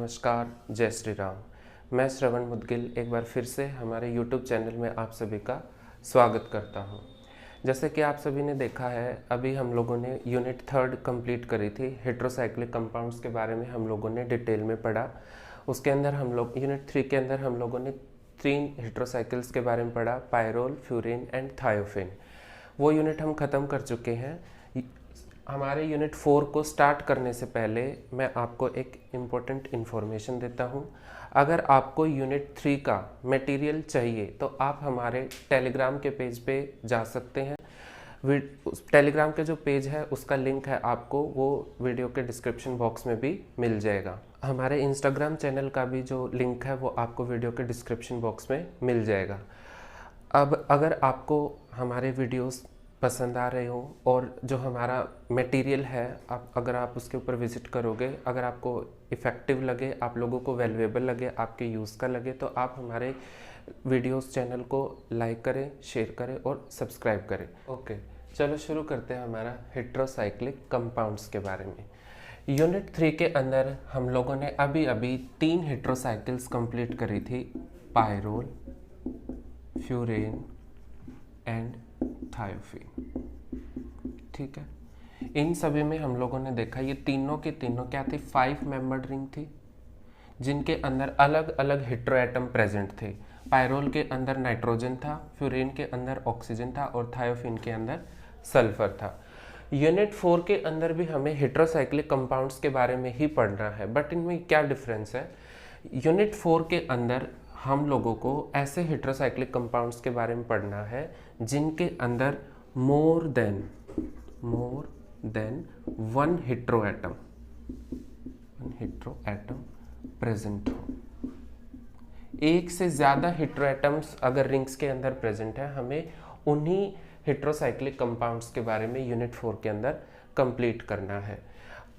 नमस्कार, जय श्री राम। मैं श्रवण मुदगिल एक बार फिर से हमारे YouTube चैनल में आप सभी का स्वागत करता हूं। जैसे कि आप सभी ने देखा है, अभी हम लोगों ने यूनिट 3 कंप्लीट करी थी। हेट्रोसाइक्लिक कंपाउंड्स के बारे में हम लोगों ने डिटेल में पढ़ा। उसके अंदर हम लोग यूनिट 3 के अंदर हम लोगों ने 3 हेट्रोसाइकिल्स के बारे में पढ़ा, पायरोल, फ्यूरिन एंड थायोफिन। वो यूनिट हम ख़त्म कर चुके हैं। हमारे यूनिट 4 को स्टार्ट करने से पहले मैं आपको एक इम्पोर्टेंट इन्फॉर्मेशन देता हूँ। अगर आपको यूनिट 3 का मटेरियल चाहिए तो आप हमारे टेलीग्राम के पेज पे जा सकते हैं। टेलीग्राम के जो पेज है उसका लिंक है, आपको वो वीडियो के डिस्क्रिप्शन बॉक्स में भी मिल जाएगा। हमारे इंस्टाग्राम चैनल का भी जो लिंक है वो आपको वीडियो के डिस्क्रिप्शन बॉक्स में मिल जाएगा। अब अगर आपको हमारे वीडियोस पसंद आ रहे हो और जो हमारा मटेरियल है अगर आप उसके ऊपर विज़िट करोगे, अगर आपको इफ़ेक्टिव लगे, आप लोगों को वैल्यूएबल लगे, आपके यूज़ का लगे, तो आप हमारे वीडियोस चैनल को लाइक करें, शेयर करें और सब्सक्राइब करें। ओके, चलो शुरू करते हैं हमारा हेट्रोसाइक्लिक कंपाउंड्स के बारे में। यूनिट 3 के अंदर हम लोगों ने अभी 3 हेट्रोसाइकिल्स कंप्लीट करी थी, पायरोल, फ्यूरेन एंड थायोफिन। ठीक है, इन सभी में हम लोगों ने देखा ये तीनों के तीनों क्या थी, 5 मेंबर्ड रिंग थी जिनके अंदर अलग अलग हेट्रोएटम प्रेजेंट थे। पायरोल के अंदर नाइट्रोजन था, फ्यूरेन के अंदर ऑक्सीजन था और थायोफिन के अंदर सल्फर था। यूनिट 4 के अंदर भी हमें हेट्रोसाइक्लिक कंपाउंड्स के बारे में ही पढ़ना है, बट इनमें क्या डिफरेंस है। यूनिट 4 के अंदर हम लोगों को ऐसे हेट्रोसाइक्लिक कंपाउंड्स के बारे में पढ़ना है जिनके अंदर more than one heteroatom present हो। एक से ज़्यादा हेट्रोएटम्स अगर रिंग्स के अंदर प्रेजेंट है, हमें उन्हीं हेट्रोसाइक्लिक कंपाउंड्स के बारे में यूनिट 4 के अंदर कंप्लीट करना है।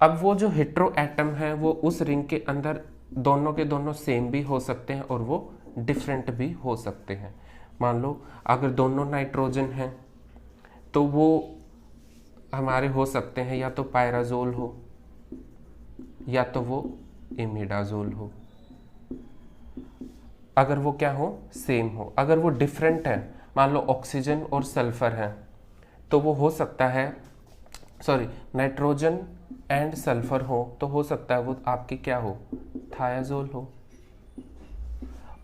अब वो जो हेट्रोएटम है वो उस रिंग के अंदर दोनों के दोनों सेम भी हो सकते हैं और वो डिफरेंट भी हो सकते हैं। मान लो अगर दोनों नाइट्रोजन हैं तो वो हमारे हो सकते हैं या तो पायराजोल हो या तो वो इमिडाजोल हो। अगर वो क्या हो, सेम हो। अगर वो डिफरेंट है, मान लो ऑक्सीजन और सल्फर है, तो वो हो सकता है, नाइट्रोजन एंड सल्फर हो तो हो सकता है वो आपकी क्या हो, थायाजोल हो।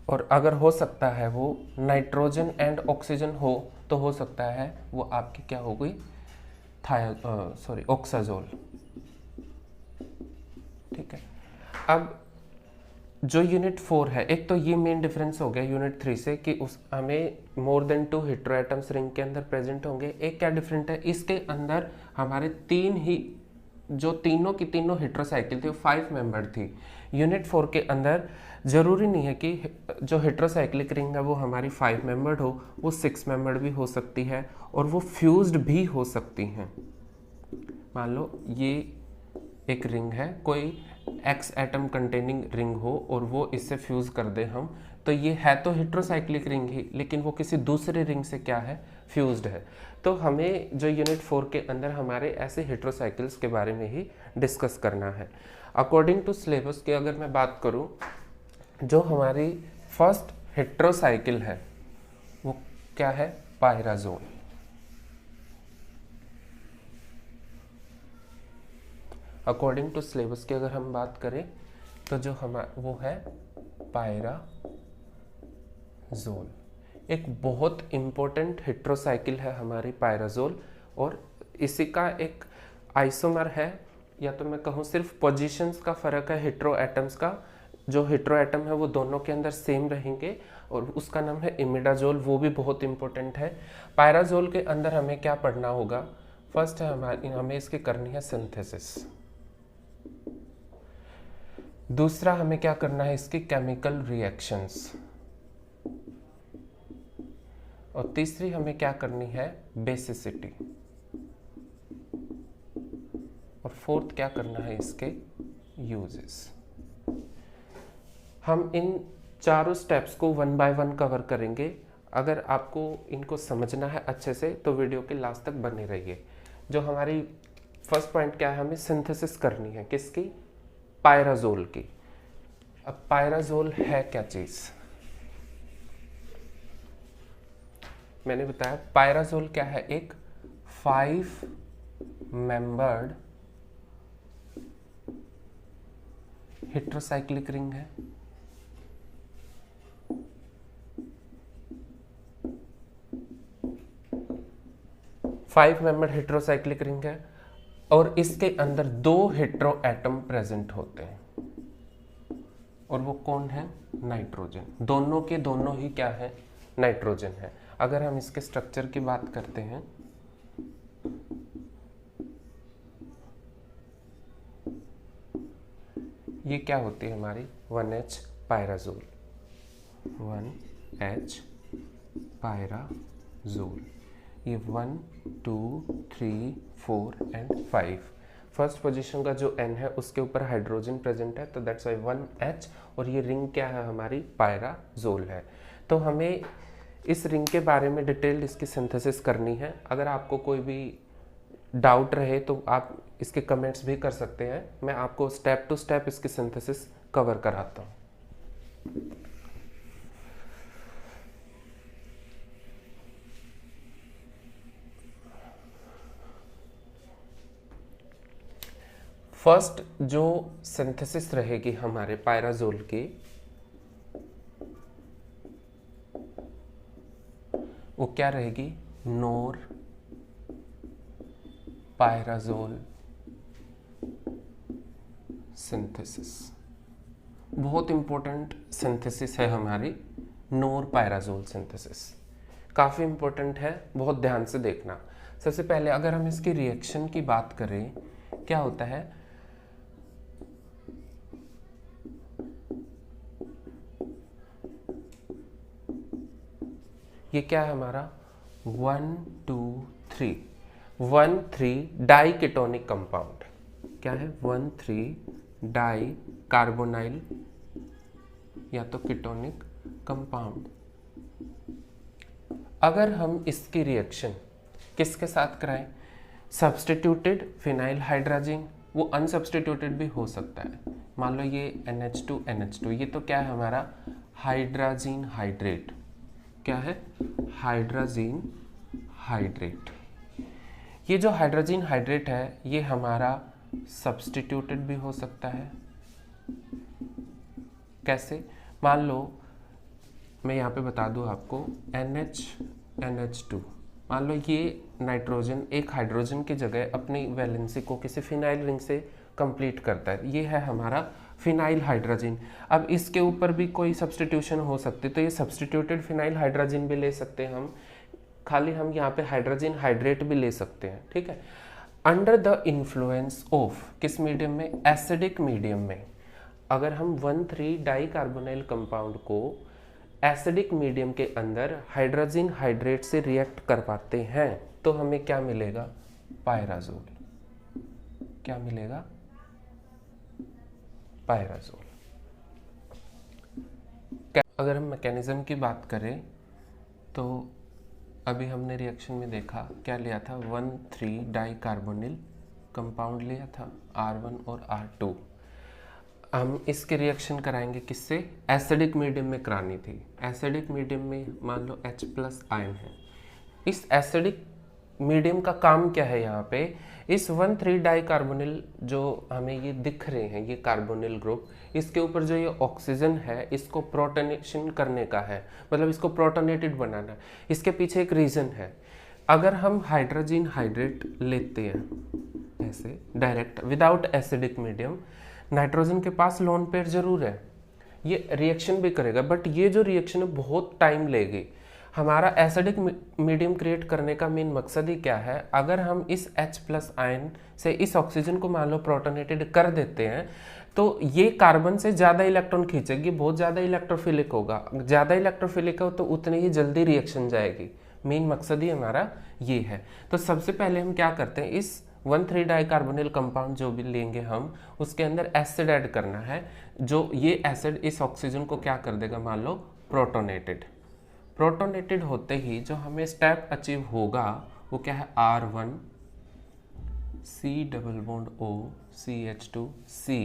और अगर हो सकता है वो नाइट्रोजन एंड ऑक्सीजन हो तो हो सकता है वो आपकी क्या हो गई, ऑक्साजोल। ठीक है, अब जो यूनिट 4 है, एक तो ये मेन डिफरेंस हो गया यूनिट 3 से कि हमें मोर देन 2 हेट्रोएटम्स रिंग के अंदर प्रेजेंट होंगे। एक क्या डिफरेंट है, इसके अंदर हमारे तीनों की तीनों हेट्रोसाइकिल थी, वो 5 मेंबर थी। यूनिट 4 के अंदर जरूरी नहीं है कि जो हेट्रोसाइक्लिक रिंग है वो हमारी 5 मेंबर्ड हो, वो 6 मेंबर्ड भी हो सकती है और वो फ्यूज्ड भी हो सकती हैं। मान लो ये एक रिंग है, कोई एक्स एटम कंटेनिंग रिंग हो और वो इससे फ्यूज कर दे हम, तो ये है तो हेट्रोसाइक्लिक रिंग ही, लेकिन वो किसी दूसरे रिंग से क्या है, फ्यूज्ड है। तो हमें जो यूनिट 4 के अंदर हमारे ऐसे हेट्रोसाइकिल्स के बारे में ही डिस्कस करना है। अकॉर्डिंग टू सिलेबस की अगर मैं बात करूं, जो हमारी फर्स्ट हेट्रोसाइकिल है वो क्या है, पायराजोल। अकॉर्डिंग टू सिलेबस की अगर हम बात करें तो जो वो है पायराजोल। एक बहुत इम्पोर्टेंट हेट्रोसाइकिल है हमारी पायराजोल, और इसी का एक आइसोमर है, या तो मैं कहूँ सिर्फ पोजीशंस का फ़र्क है हेट्रो एटम्स का। जो हेट्रो एटम है वो दोनों के अंदर सेम रहेंगे और उसका नाम है इमिडाजोल, वो भी बहुत इंपॉर्टेंट है। पायराजोल के अंदर हमें क्या पढ़ना होगा, फर्स्ट है हमें इसकी करनी है सिंथेसिस। दूसरा हमें क्या करना है, इसकी केमिकल रिएक्शंस। और तीसरी हमें क्या करनी है, बेसिसिटी। और फोर्थ क्या करना है, इसके यूजेस। हम इन चारों स्टेप्स को 1 बाय 1 कवर करेंगे। अगर आपको इनको समझना है अच्छे से तो वीडियो के लास्ट तक बने रहिए। जो हमारी फर्स्ट पॉइंट क्या है, हमें सिंथेसिस करनी है, किसकी, पायराजोल की। अब पायराजोल है क्या चीज? मैंने बताया पायराजोल क्या है, एक 5 मेंबर्ड हेट्रोसाइक्लिक रिंग है। फाइव मेंबर्ड हेट्रोसाइक्लिक रिंग है और इसके अंदर 2 हेट्रो एटम प्रेजेंट होते हैं और वो कौन है? नाइट्रोजन। दोनों के दोनों ही क्या है? नाइट्रोजन है। अगर हम इसके स्ट्रक्चर की बात करते हैं, ये क्या होती है हमारी 1H पायराजोल, 1H पायराजोल। ये 1 2 3 4 एंड 5, फर्स्ट पोजीशन का जो N है उसके ऊपर हाइड्रोजन प्रेजेंट है, तो दैट्स वाई 1H। और ये रिंग क्या है हमारी? पायराजोल है। तो हमें इस रिंग के बारे में डिटेल इसकी सिंथेसिस करनी है। अगर आपको कोई भी डाउट रहे तो आप इसके कमेंट्स भी कर सकते हैं, मैं आपको स्टेप टू स्टेप इसकी सिंथेसिस कवर कराता हूँ। फर्स्ट जो सिंथेसिस रहेगी हमारे पायराजोल की, वो क्या रहेगी? नोर पायराजोल सिंथेसिस। बहुत इंपॉर्टेंट सिंथेसिस है हमारी नोर पायराजोल सिंथेसिस, काफ़ी इंपॉर्टेंट है, बहुत ध्यान से देखना। सबसे पहले अगर हम इसकी रिएक्शन की बात करें, क्या होता है? ये क्या है हमारा? 1 2 3 1 3 डाई कीटोनिक कंपाउंड। क्या है? 1 3 डाई कार्बोनाइल या तो कीटोनिक कंपाउंड। अगर हम इसकी रिएक्शन किसके साथ कराएं? सब्स्टिट्यूटेड फिनाइल हाइड्राजिन, वो अनसब्स्टिट्यूटेड भी हो सकता है। मान लो ये NH2 NH2, ये तो क्या है हमारा? Hydrazine hydrate. क्या है? Hydrazine hydrate. ये जो हाइड्रोजन हाइड्रेट है ये हमारा सब्स्टिट्यूटेड भी हो सकता है। कैसे? मान लो मैं यहाँ पे बता दूँ आपको, NH2, मान लो ये नाइट्रोजन एक हाइड्रोजन की जगह अपनी वैलेंसी को किसी फिनाइल रिंग से कंप्लीट करता है, ये है हमारा फिनाइल हाइड्रोजन। अब इसके ऊपर भी कोई सब्स्टिट्यूशन हो सकती है, तो ये सब्स्टिट्यूटेड फिनाइल हाइड्रोजन भी ले सकते हैं हम, खाली हम यहाँ पे हाइड्रोजन हाइड्रेट भी ले सकते हैं। ठीक है। अंडर द इन्फ्लुएंस ऑफ किस मीडियम में? एसिडिक मीडियम में। अगर हम 1,3 डाई कार्बोनाइल कंपाउंड को एसिडिक मीडियम के अंदर हाइड्रोजन हाइड्रेट से रिएक्ट करवाते हैं तो हमें क्या मिलेगा? पायराजोल। क्या मिलेगा? पायराजोल। अगर हम मैकेनिज्म की बात करें तो अभी हमने रिएक्शन में देखा क्या लिया था? 1,3 डाई कार्बोनिल कंपाउंड लिया था, R1 और R2। हम इसके रिएक्शन कराएंगे किससे? एसिडिक मीडियम में करानी थी। एसिडिक मीडियम में मान लो H+ आयन है। इस एसिडिक मीडियम का काम क्या है? यहाँ पे इस 1,3 डाई कार्बोनिल जो हमें ये दिख रहे हैं, ये कार्बोनिल ग्रुप, इसके ऊपर जो ये ऑक्सीजन है इसको प्रोटोनेशन करने का है, मतलब इसको प्रोटोनेटेड बनाना है। इसके पीछे एक रीज़न है। अगर हम हाइड्रोजन हाइड्रेट लेते हैं ऐसे direct without acidic medium, nitrogen के पास लोन पेयर जरूर है, ये रिएक्शन भी करेगा, बट ये जो रिएक्शन है बहुत टाइम लेगी। हमारा एसिडिक मीडियम क्रिएट करने का मेन मकसद ही क्या है? अगर हम इस H+ आयन से इस ऑक्सीजन को मान लो प्रोटोनेटेड कर देते हैं तो ये कार्बन से ज़्यादा इलेक्ट्रॉन खींचेगी, बहुत ज़्यादा इलेक्ट्रोफिलिक होगा। ज़्यादा इलेक्ट्रोफिलिक हो तो उतनी ही जल्दी रिएक्शन जाएगी। मेन मकसद ही हमारा ये है। तो सबसे पहले हम क्या करते हैं, इस 1,3 डाई कार्बोनिल कंपाउंड जो भी लेंगे हम, उसके अंदर एसिड ऐड करना है, जो ये एसिड इस ऑक्सीजन को क्या कर देगा? मान लो प्रोटोनेटेड। प्रोटोनेटेड होते ही जो हमें स्टेप अचीव होगा वो क्या है? R1 C double bond O CH2 C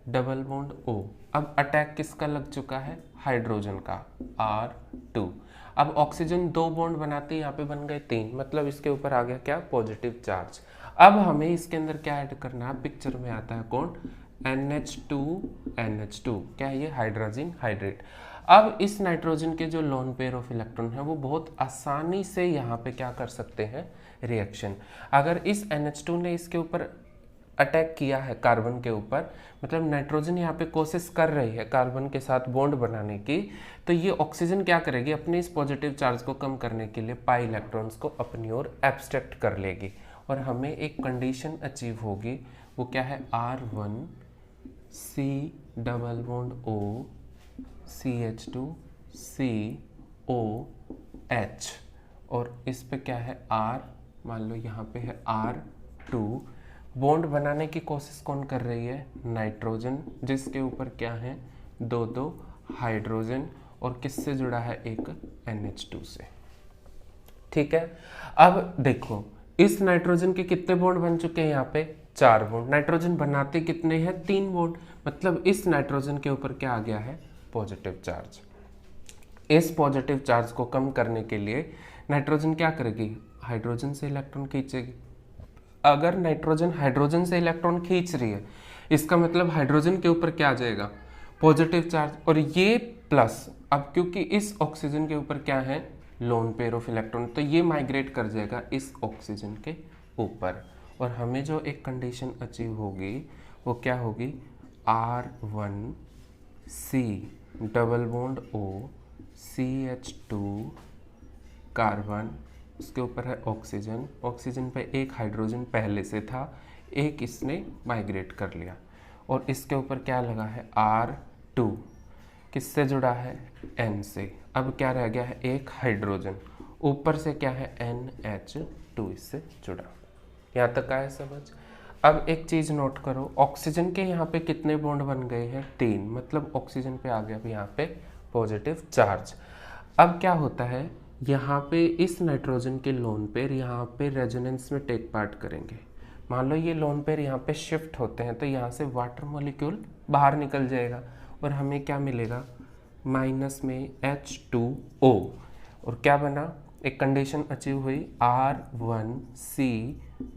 double bond O। अब अटैक किसका लग चुका है, हाइड्रोजन का, R2। अब ऑक्सीजन 2 बॉन्ड बनाते यहाँ पे बन गए 3, मतलब इसके ऊपर आ गया क्या, पॉजिटिव चार्ज। अब हमें इसके अंदर क्या ऐड करना है, पिक्चर में आता है कौन, NH2 क्या है ये, हाइड्रोजन हाइड्रेट। अब इस नाइट्रोजन के जो लोन पेयर ऑफ इलेक्ट्रॉन है वो बहुत आसानी से यहाँ पे क्या कर सकते हैं, रिएक्शन। अगर इस NH2 ने इसके ऊपर अटैक किया है कार्बन के ऊपर, मतलब नाइट्रोजन यहाँ पे कोशिश कर रही है कार्बन के साथ बॉन्ड बनाने की, तो ये ऑक्सीजन क्या करेगी, अपने इस पॉजिटिव चार्ज को कम करने के लिए पाई इलेक्ट्रॉन्स को अपनी ओर एब्स्ट्रैक्ट कर लेगी और हमें एक कंडीशन अचीव होगी, वो क्या है, R1 C double bond O CH2 COH, और इस पे क्या है R, मान लो यहाँ पे है R2। बॉन्ड बनाने की कोशिश कौन कर रही है, नाइट्रोजन, जिसके ऊपर क्या है, दो हाइड्रोजन, और किससे जुड़ा है, एक NH2 से। ठीक है, अब देखो इस नाइट्रोजन के कितने बॉन्ड बन चुके हैं, यहाँ पे 4 बॉन्ड। नाइट्रोजन बनाते कितने हैं, 3 बॉन्ड, मतलब इस नाइट्रोजन के ऊपर क्या आ गया है, पॉजिटिव चार्ज। इस पॉजिटिव चार्ज को कम करने के लिए नाइट्रोजन क्या करेगी, हाइड्रोजन से इलेक्ट्रॉन खींचेगी। अगर नाइट्रोजन हाइड्रोजन से इलेक्ट्रॉन खींच रही है, इसका मतलब हाइड्रोजन के ऊपर क्या आ जाएगा, पॉजिटिव चार्ज, और ये प्लस। अब क्योंकि इस ऑक्सीजन के ऊपर क्या है, लोन पेयर ऑफ इलेक्ट्रॉन, तो ये माइग्रेट कर जाएगा इस ऑक्सीजन के ऊपर, और हमें जो एक कंडीशन अचीव होगी वो क्या होगी, R1 C double bond O CH2 carbon, उसके ऊपर है ऑक्सीजन, ऑक्सीजन पे एक हाइड्रोजन पहले से था, एक इसने माइग्रेट कर लिया, और इसके ऊपर क्या लगा है, R2, किससे जुड़ा है, N से। अब क्या रह गया है, एक हाइड्रोजन, ऊपर से क्या है, NH2 इससे जुड़ा। यहाँ तक आया समझ। अब एक चीज़ नोट करो, ऑक्सीजन के यहाँ पे कितने बॉन्ड बन गए हैं, 3, मतलब ऑक्सीजन पे आ गया अब यहाँ पे पॉजिटिव चार्ज। अब क्या होता है, यहाँ पे इस नाइट्रोजन के लोन पेयर यहाँ पे रेजोनेंस में टेक पार्ट करेंगे। मान लो ये लोन पेयर यहाँ पे शिफ्ट होते हैं, तो यहाँ से वाटर मॉलिक्यूल बाहर निकल जाएगा और हमें क्या मिलेगा, माइनस में H2O, और क्या बना, एक कंडीशन अचीव हुई, R1 C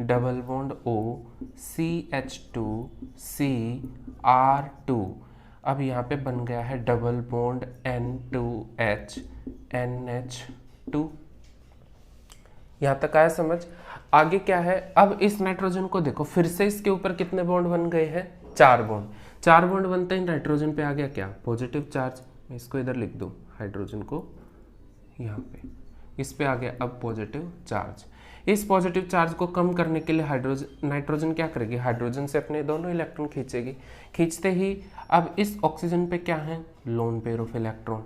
double bond O CH2 CR2। अब यहाँ पे बन गया है डबल बॉन्ड N2H NH2। यहाँ तक आया समझ। आगे क्या है, अब इस नाइट्रोजन को देखो, फिर से इसके ऊपर कितने बॉन्ड बन गए हैं, 4 बॉन्ड। 4 बॉन्ड बनते ही नाइट्रोजन पे आ गया क्या, पॉजिटिव चार्ज। मैं इसको इधर लिख दूँ, हाइड्रोजन को यहाँ पे, इस पे आ गया अब पॉजिटिव चार्ज। इस पॉजिटिव चार्ज को कम करने के लिए नाइट्रोजन क्या करेगी, हाइड्रोजन से अपने दोनों इलेक्ट्रॉन खींचेगी। खींचते ही अब इस ऑक्सीजन पे क्या है, लोन पेयर ऑफ इलेक्ट्रॉन।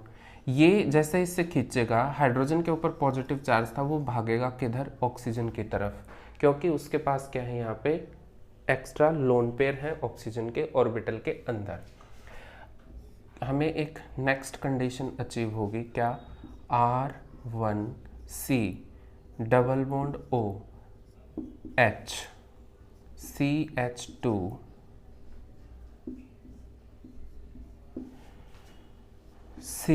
ये जैसे इससे खींचेगा, हाइड्रोजन के ऊपर पॉजिटिव चार्ज था, वो भागेगा किधर, ऑक्सीजन की तरफ, क्योंकि उसके पास क्या है, यहाँ पे एक्स्ट्रा लोन पेयर है ऑक्सीजन के ऑर्बिटल के अंदर। हमें एक नेक्स्ट कंडीशन अचीव होगी, क्या, R1 C double bond O H CH2 C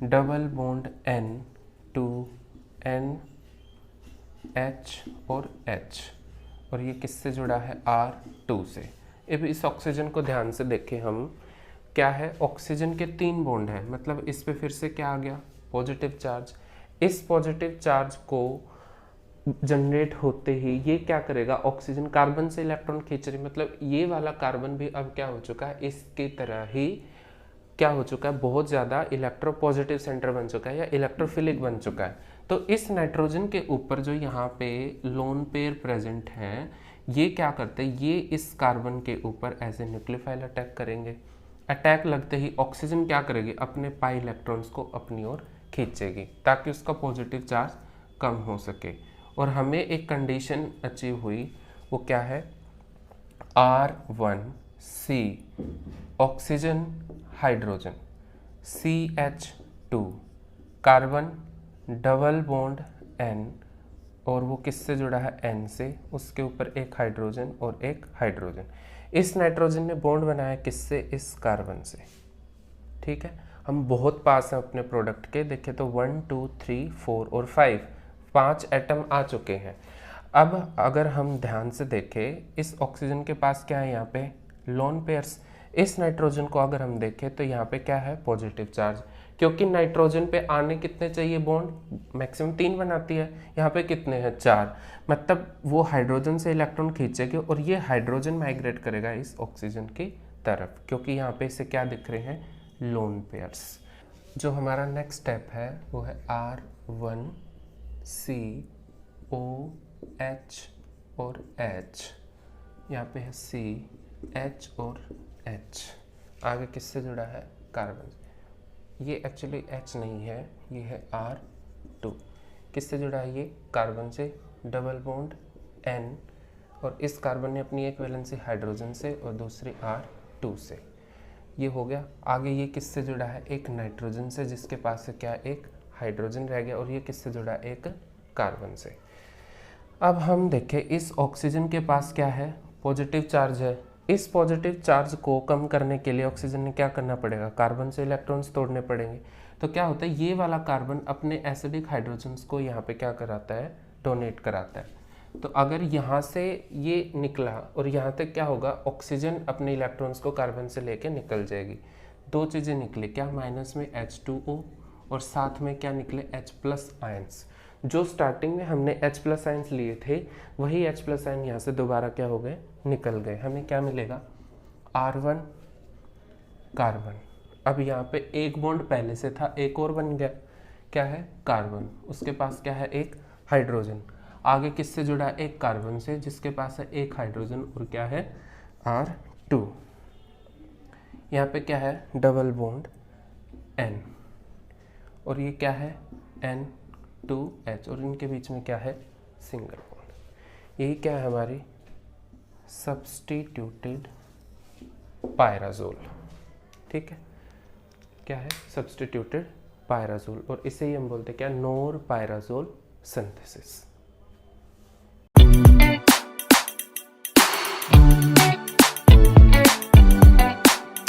double bond N two N H और H, और ये किससे जुड़ा है, R2 से। अब इस ऑक्सीजन को ध्यान से देखें हम, क्या है, ऑक्सीजन के 3 बॉन्ड है, मतलब इस पे फिर से क्या आ गया, पॉजिटिव चार्ज। इस पॉजिटिव चार्ज को जनरेट होते ही ये क्या करेगा, ऑक्सीजन कार्बन से इलेक्ट्रॉन खींच रही, मतलब ये वाला कार्बन भी अब क्या हो चुका है, इसकी तरह ही क्या हो चुका है, बहुत ज़्यादा इलेक्ट्रोपॉजिटिव सेंटर बन चुका है या इलेक्ट्रोफिलिक बन चुका है। तो इस नाइट्रोजन के ऊपर जो यहाँ पे लोन पेयर प्रेजेंट है, ये क्या करते हैं, ये इस कार्बन के ऊपर एज ए न्यूक्लियोफाइल अटैक करेंगे। अटैक लगते ही ऑक्सीजन क्या करेगी, अपने पाई इलेक्ट्रॉन्स को अपनी ओर खींचेगी ताकि उसका पॉजिटिव चार्ज कम हो सके। और हमें एक कंडीशन अचीव हुई, वो क्या है, R1 C oxygen hydrogen CH2 carbon double bond N, और वो किससे जुड़ा है, N से, उसके ऊपर एक हाइड्रोजन और एक हाइड्रोजन। इस नाइट्रोजन ने बॉन्ड बनाया किससे? इस कार्बन से। ठीक है, हम बहुत पास हैं अपने प्रोडक्ट के। देखें तो 1 2 3 4 और 5 एटम आ चुके हैं। अब अगर हम ध्यान से देखें, इस ऑक्सीजन के पास क्या है? यहाँ पे लोन पेयर्स। इस नाइट्रोजन को अगर हम देखें तो यहाँ पे क्या है? पॉजिटिव चार्ज, क्योंकि नाइट्रोजन पे आने कितने चाहिए बॉन्ड? मैक्सिमम 3 बनाती है, यहाँ पे कितने हैं? 4। मतलब वो हाइड्रोजन से इलेक्ट्रॉन खींचेगी और ये हाइड्रोजन माइग्रेट करेगा इस ऑक्सीजन की तरफ, क्योंकि यहाँ पे इसे क्या दिख रहे हैं? Lone pairs. जो हमारा नेक्स्ट स्टेप है वो है R1COH और H। यहाँ पे है CH और H। आगे किससे जुड़ा है? कार्बन। ये एक्चुअली H नहीं है, ये है R2। किससे जुड़ा है ये? कार्बन से। डबल बॉन्ड N, और इस कार्बन ने अपनी एक वैलेंसी हाइड्रोजन से और दूसरी R2 से। ये हो गया। आगे ये किससे जुड़ा है? एक नाइट्रोजन से, जिसके पास से क्या? एक हाइड्रोजन रह गया। और ये किससे जुड़ा है? एक कार्बन से। अब हम देखें, इस ऑक्सीजन के पास क्या है? पॉजिटिव चार्ज है। इस पॉजिटिव चार्ज को कम करने के लिए ऑक्सीजन ने क्या करना पड़ेगा? कार्बन से इलेक्ट्रॉन्स तोड़ने पड़ेंगे। तो क्या होता है? ये वाला कार्बन अपने एसिडिक हाइड्रोजन्स को यहाँ पे क्या कराता है? डोनेट कराता है। तो अगर यहाँ से ये निकला और यहाँ तक क्या होगा? ऑक्सीजन अपने इलेक्ट्रॉन्स को कार्बन से लेके निकल जाएगी। 2 चीज़ें निकली, क्या? माइनस में H2O और साथ में क्या निकले? H+ ions. जो स्टार्टिंग में हमने H+ आयंस लिए थे, वही H+ आयन यहाँ से दोबारा क्या हो गए? निकल गए। हमें क्या मिलेगा? R1 carbon. अब यहाँ पे एक बॉन्ड पहले से था, एक और बन गया। क्या है? कार्बन। उसके पास क्या है? एक हाइड्रोजन। आगे किससे जुड़ा है? एक कार्बन से, जिसके पास है एक हाइड्रोजन और क्या है? R2। यहाँ पे क्या है? डबल बॉन्ड N, और ये क्या है? N2H, और इनके बीच में क्या है? Single bond. यही क्या है? हमारी सब्स्टिट्यूटेड पायराजोल। ठीक है, क्या है? Substituted pyrazole. और इसे ही हम बोलते हैं क्या? नोर पायराजोल सिंथेसिस।